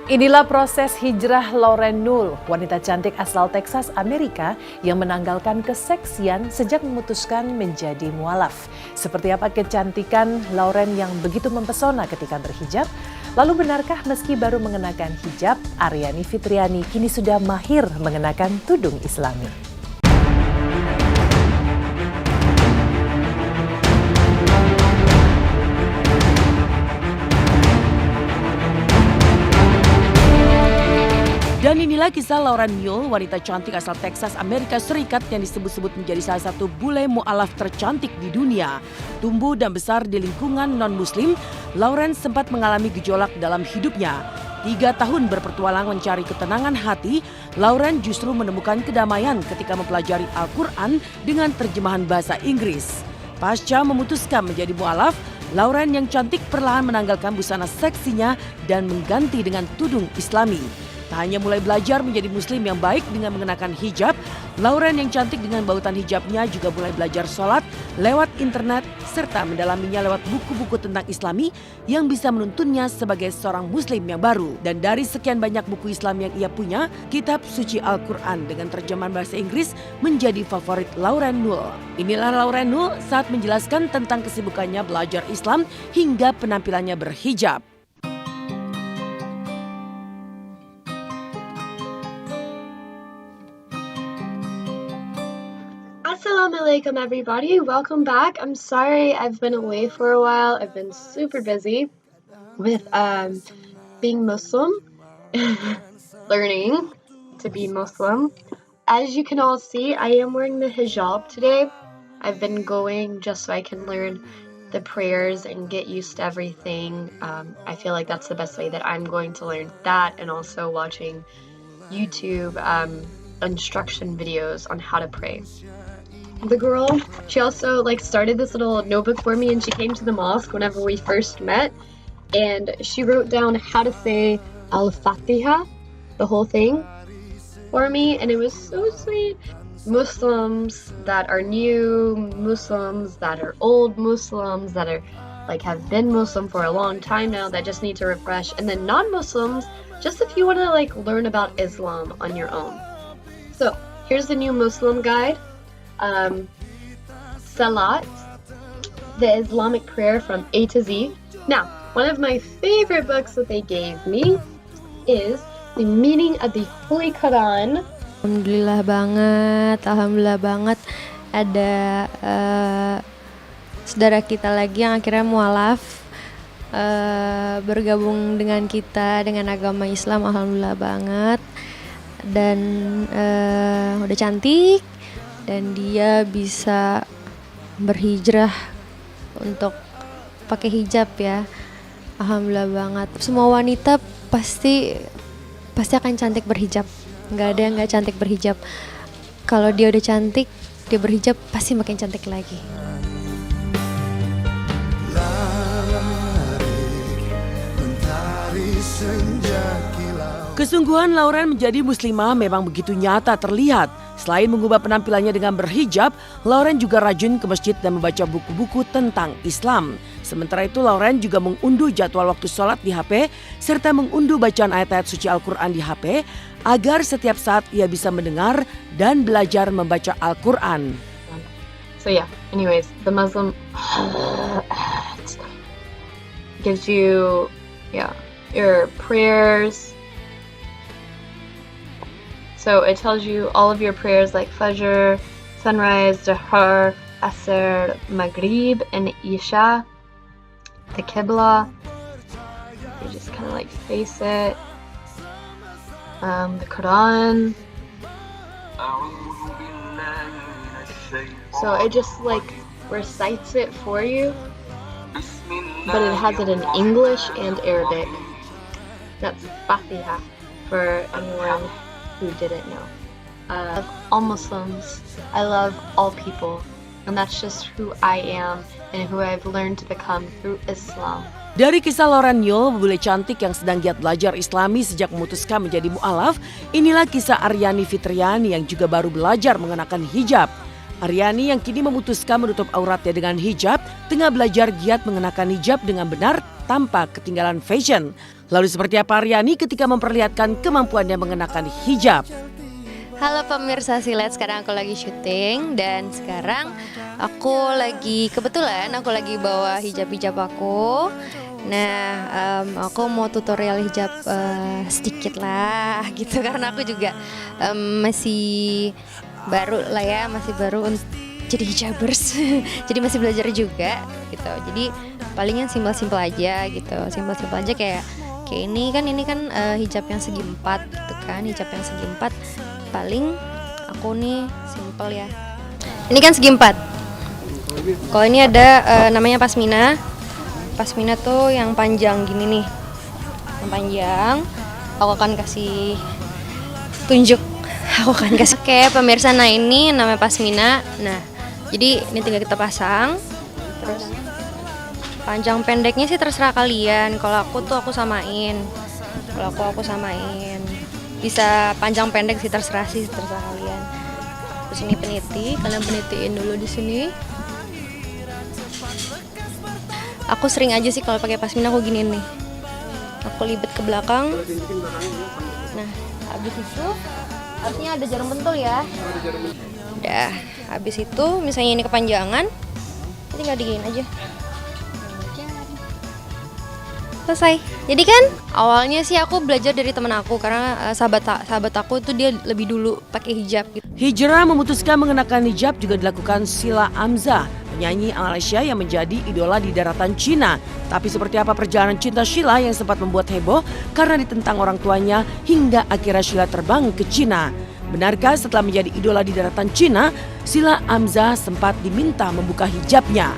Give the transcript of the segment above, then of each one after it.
Inilah proses hijrah Lauren Null, wanita cantik asal Texas, Amerika yang menanggalkan keseksian sejak memutuskan menjadi mualaf. Seperti apa kecantikan Lauren yang begitu mempesona ketika berhijab? Lalu benarkah meski baru mengenakan hijab, Aryani Fitriani kini sudah mahir mengenakan tudung Islami? Dan inilah kisah Lauren Null, wanita cantik asal Texas, Amerika Serikat yang disebut-sebut menjadi salah satu bule mu'alaf tercantik di dunia. Tumbuh dan besar di lingkungan non-muslim, Lauren sempat mengalami gejolak dalam hidupnya. 3 tahun berpetualang mencari ketenangan hati, Lauren justru menemukan kedamaian ketika mempelajari Al-Quran dengan terjemahan bahasa Inggris. Pasca memutuskan menjadi mu'alaf, Lauren yang cantik perlahan menanggalkan busana seksinya dan mengganti dengan tudung Islami. Tak hanya mulai belajar menjadi muslim yang baik dengan mengenakan hijab, Lauren yang cantik dengan balutan hijabnya juga mulai belajar sholat lewat internet serta mendalaminya lewat buku-buku tentang Islami yang bisa menuntunnya sebagai seorang muslim yang baru. Dan dari sekian banyak buku Islam yang ia punya, kitab suci Al-Quran dengan terjemahan bahasa Inggris menjadi favorit Lauren Null. Inilah Lauren Null saat menjelaskan tentang kesibukannya belajar Islam hingga penampilannya berhijab. Assalamualaikum everybody, welcome back. I'm sorry I've been away for a while. I've been super busy with being Muslim, learning to be Muslim. As you can all see, I am wearing the hijab today. I've been going just so I can learn the prayers and get used to everything. I feel like that's the best way that I'm going to learn that, and also watching YouTube instruction videos on how to pray. The girl, she also started this little notebook for me, and she came to the mosque whenever we first met, and she wrote down how to say Al-Fatiha, the whole thing, for me, and it was so sweet. Muslims that are new, Muslims that are old, Muslims that are have been Muslim for a long time now that just need to refresh, and then non-Muslims, just if you want to learn about Islam on your own. So here's the new Muslim guide. Salat, the Islamic prayer from A to Z. Now, one of my favorite books that they gave me is The Meaning of the Holy Quran. Alhamdulillah banget ada saudara kita lagi yang akhirnya mualaf bergabung dengan kita dengan agama Islam. Alhamdulillah banget, dan udah cantik. Dan dia bisa berhijrah untuk pakai hijab ya. Alhamdulillah banget. Semua wanita pasti akan cantik berhijab. Nggak ada yang nggak cantik berhijab. Kalau dia udah cantik, dia berhijab pasti makin cantik lagi. Kesungguhan Lauren menjadi muslimah memang begitu nyata terlihat. Selain mengubah penampilannya dengan berhijab, Lauren juga rajin ke masjid dan membaca buku-buku tentang Islam. Sementara itu Lauren juga mengunduh jadwal waktu sholat di HP serta mengunduh bacaan ayat-ayat suci Al-Quran di HP agar setiap saat ia bisa mendengar dan belajar membaca Al-Quran. So yeah, anyways, the Muslim gives you your prayers. So it tells you all of your prayers like Fajr, Sunrise, Dahar, Asr, Maghrib, and Isha. The Qibla, you just kind of face it. The Quran. So it just recites it for you, but it has it in English and Arabic. That's Fatiha for anyone who didn't know. All Muslims, I love all people, and that's just who I am and who I've learned to become through Islam. Dari kisah Lauren Null, bule cantik yang sedang giat belajar Islami sejak memutuskan menjadi mu'alaf, inilah kisah Aryani Fitriani yang juga baru belajar mengenakan hijab. Aryani yang kini memutuskan menutup auratnya dengan hijab, tengah belajar giat mengenakan hijab dengan benar tanpa ketinggalan fashion. Lalu seperti apa Aryani ketika memperlihatkan kemampuannya mengenakan hijab? Halo pemirsa Silet, sekarang aku lagi syuting dan sekarang kebetulan aku lagi bawa hijab-hijab aku. Nah, aku mau tutorial hijab sedikit lah gitu karena aku juga masih baru lah ya, masih baru jadi hijabers. Jadi masih belajar juga gitu. Jadi palingan simpel-simpel aja gitu. Simpel-simpel aja kayak ini kan hijab yang segi 4 gitu kan. Hijab yang segi 4 paling aku nih simpel ya. Ini kan segi 4. Kalau ini ada namanya pasmina. Pasmina tuh yang panjang gini nih. Yang panjang. Aku akan kasih tunjuk. Oke pemirsa, nah ini namanya pasmina. Nah jadi ini tinggal kita pasang. Terus panjang pendeknya sih terserah kalian. Kalau aku samain. Aku samain. Bisa panjang pendek sih terserah kalian. Terus ini peniti, kalian penitiin dulu di sini. Aku sering aja sih kalau pakai pasmina aku gini nih. Aku libet ke belakang. Nah, habis itu harusnya ada jarum pentul ya. Udah, habis itu misalnya ini kepanjangan, tinggal diginiin aja. Selesai. Jadi kan awalnya sih aku belajar dari teman aku karena sahabat aku tuh dia lebih dulu pakai hijab gitu. Hijrah memutuskan mengenakan hijab juga dilakukan Sheila Amzah, penyanyi Malaysia yang menjadi idola di daratan Cina. Tapi seperti apa perjalanan cinta Sheila yang sempat membuat heboh karena ditentang orang tuanya hingga akhirnya Sheila terbang ke Cina. Benarkah setelah menjadi idola di daratan Cina, Sheila Amzah sempat diminta membuka hijabnya?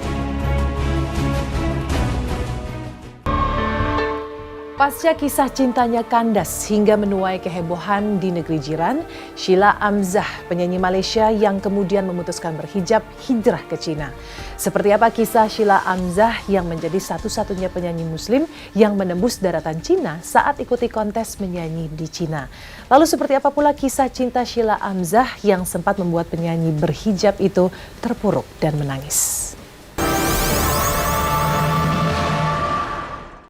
Pasca kisah cintanya kandas hingga menuai kehebohan di negeri jiran, Sheila Amzah, penyanyi Malaysia yang kemudian memutuskan berhijab hijrah ke Cina. Seperti apa kisah Sheila Amzah yang menjadi satu-satunya penyanyi muslim yang menembus daratan Cina saat ikuti kontes menyanyi di Cina. Lalu seperti apa pula kisah cinta Sheila Amzah yang sempat membuat penyanyi berhijab itu terpuruk dan menangis.